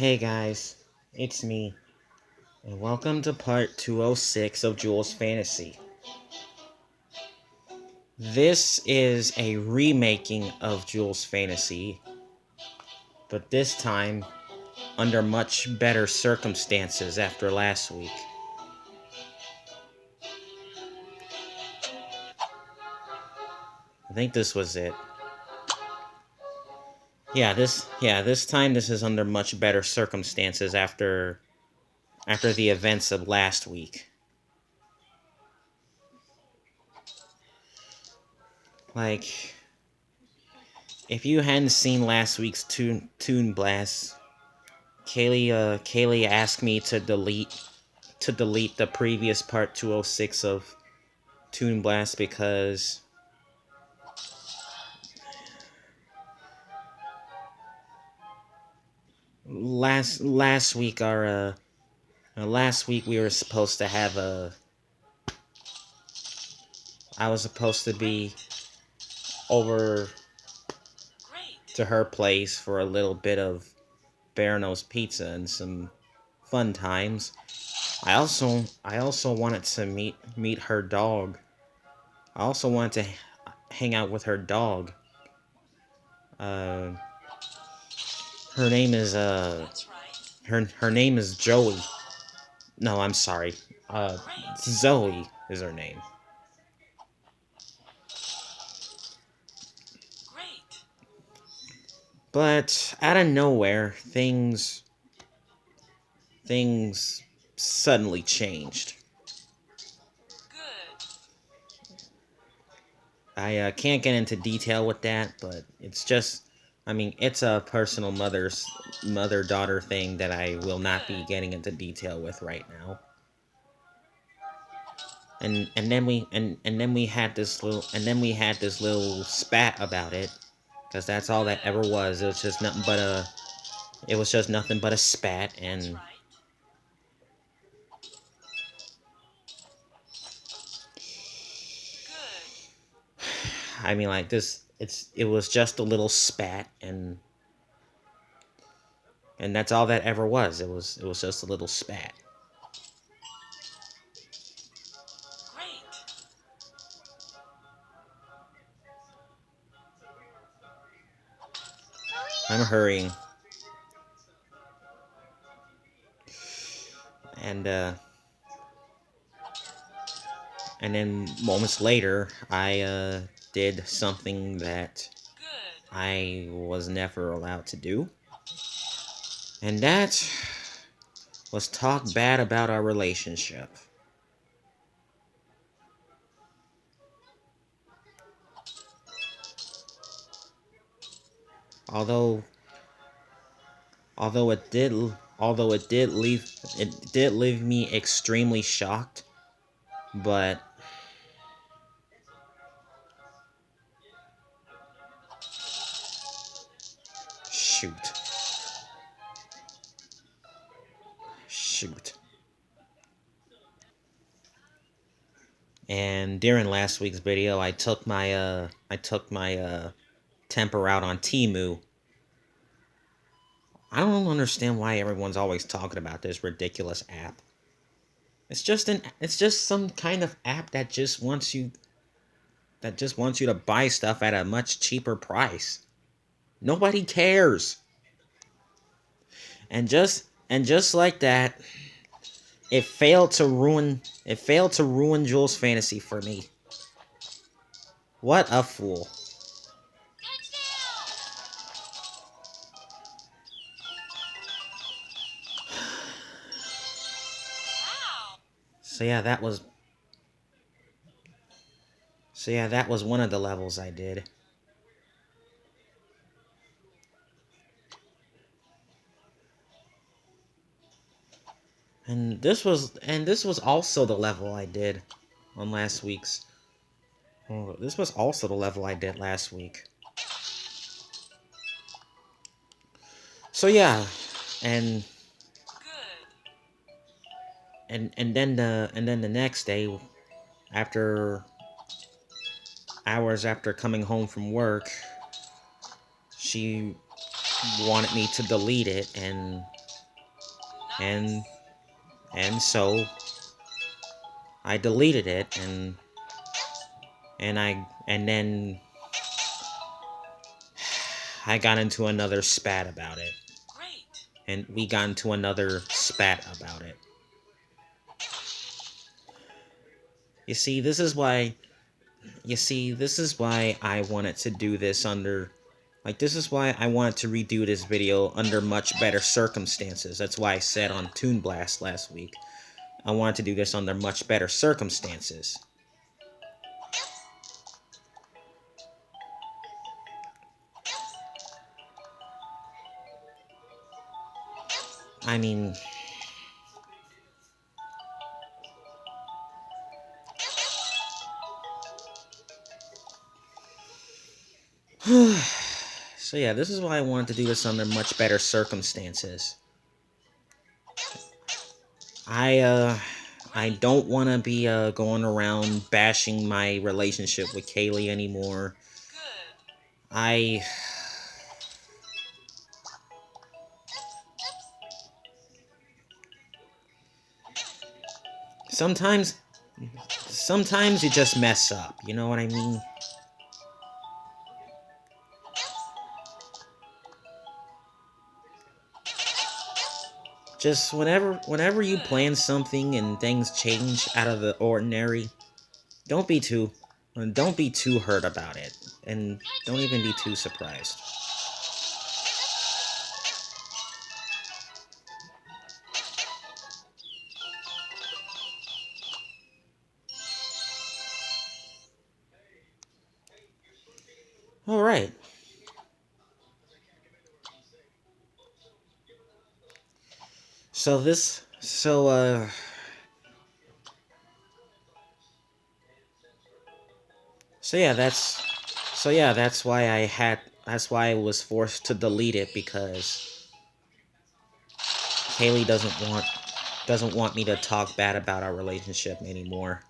Hey guys, it's me, and welcome to part 206 of Jules Fantasy. This is a remaking of Jules Fantasy, but this time under much better circumstances after last week. I think this was it. This time this is under much better circumstances after the events of last week. Like, if you hadn't seen last week's Toon Blast, Kaylee asked me to delete the previous part 206 of Toon Blast because last week last week we were supposed to have I was supposed to be over to her place for a little bit of Barano's pizza and some fun times. I also wanted to meet her dog. I also wanted to hang out with her dog. Uh, her name is her name is Joey. No, I'm sorry. Zoe is her name. But out of nowhere, things suddenly changed. I can't get into detail with that, but it's just, I mean, it's a personal mother-daughter thing that I will not be getting into detail with right now. And then we had this little spat about it, because that's all that ever was. It was just nothing but a spat. And I mean, like, it was just a little spat, and that's all that ever was. It was just a little spat. I'm hurrying. And then moments later, I did something that I was never allowed to do. And that was talk bad about our relationship. Although it did leave me extremely shocked, but shoot. And during last week's video, I took my temper out on Temu. I don't understand why everyone's always talking about this ridiculous app. It's just some kind of app that just wants you to buy stuff at a much cheaper price. Nobody cares. And just like that, it failed to ruin Jules Fantasy for me. What a fool. So yeah, that was one of the levels I did. And this was also the level I did on last week's. Oh, this was also the level I did last week. So yeah, and then the next day, after hours after coming home from work, she wanted me to delete it, and and so I deleted it, and then I got into another spat about it. And we got into another spat about it. You see, this is why I wanted to do this under, like, this is why I wanted to redo this video under much better circumstances. That's why I said on Toon Blast last week, I wanted to do this under much better circumstances. I mean, so yeah, this is why I wanted to do this under much better circumstances. I don't want to be going around bashing my relationship with Kaylee anymore. I sometimes you just mess up, you know what I mean? Just whenever you plan something and things change out of the ordinary, don't be too hurt about it, and don't even be too surprised. All right. So yeah, that's why I was forced to delete it, because Kaylee doesn't want me to talk bad about our relationship anymore.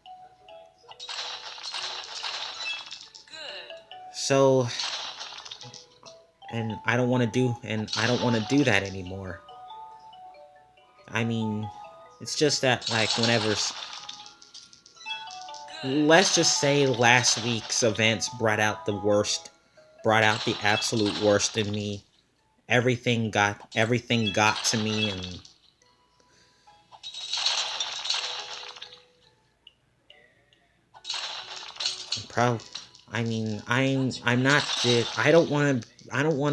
So, and I don't want to do that anymore. I mean, it's just that, like, let's just say last week's events brought out the absolute worst in me. Everything got to me, and I mean, I'm not I don't want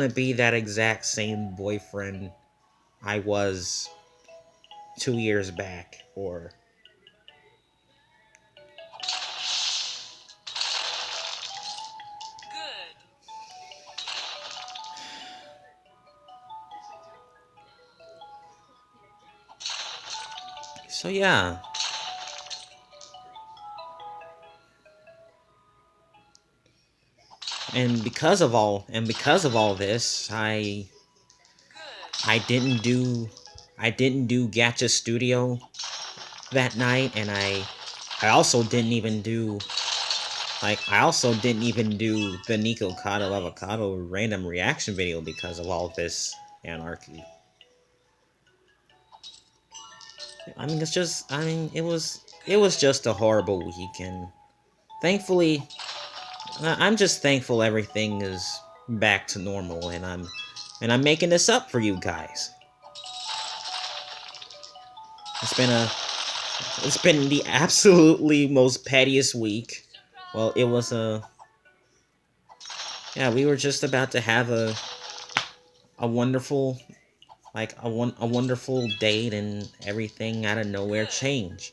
to be that exact same boyfriend I was 2 years back, or so yeah. And because of all this, I didn't do Gacha Studio that night, and I also didn't even do the Nico Cado Avocado random reaction video because of all this anarchy. I mean, it was just a horrible week, and thankfully, I'm just thankful everything is back to normal, and I'm making this up for you guys. It's been the absolutely most pettiest week. Well, it was yeah, we were just about to have a wonderful, a wonderful date, and everything out of nowhere changed.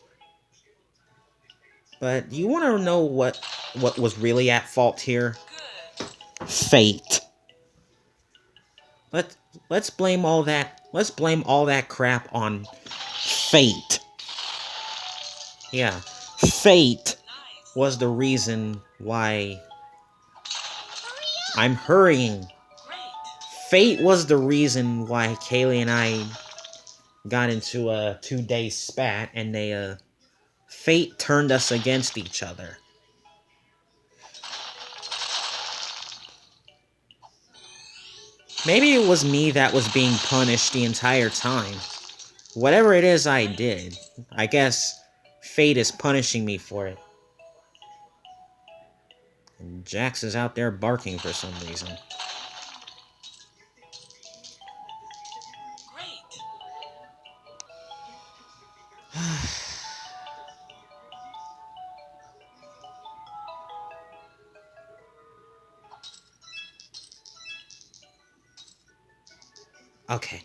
But you want to know what was really at fault here? Fate. Let let's blame all that crap on fate. Yeah, fate was the reason why I'm hurrying. Fate was the reason why Kaylee and I got into a 2-day spat, and fate turned us against each other. Maybe it was me that was being punished the entire time. whatever it is I did, I guess fate is punishing me for it. And Jax is out there barking for some reason. Okay.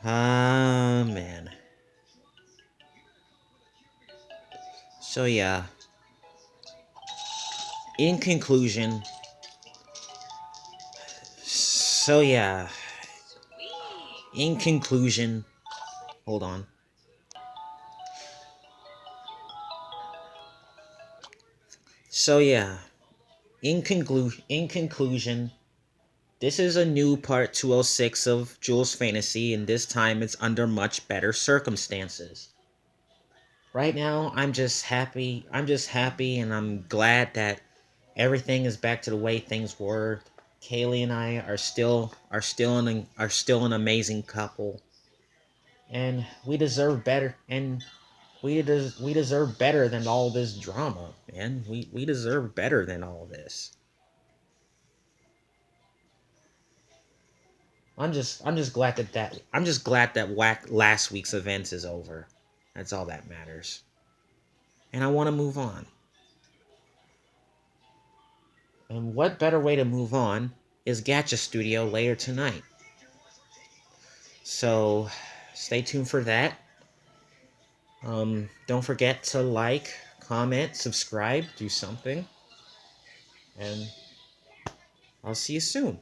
Ah, man. So yeah, in conclusion, so yeah, in conclusion, hold on. So yeah, in conclusion, this is a new part 206 of Jules Fantasy, and this time it's under much better circumstances. Right now, I'm just happy. I'm just happy, and I'm glad that everything is back to the way things were. Kaylee and I are still an amazing couple, and we deserve better. And we deserve better than all this drama, man. We deserve better than all this. I'm just glad that last week's events is over. That's all that matters. And I want to move on. And what better way to move on is Gacha Studio later tonight. So stay tuned for that. Don't forget to like, comment, subscribe, do something. And I'll see you soon.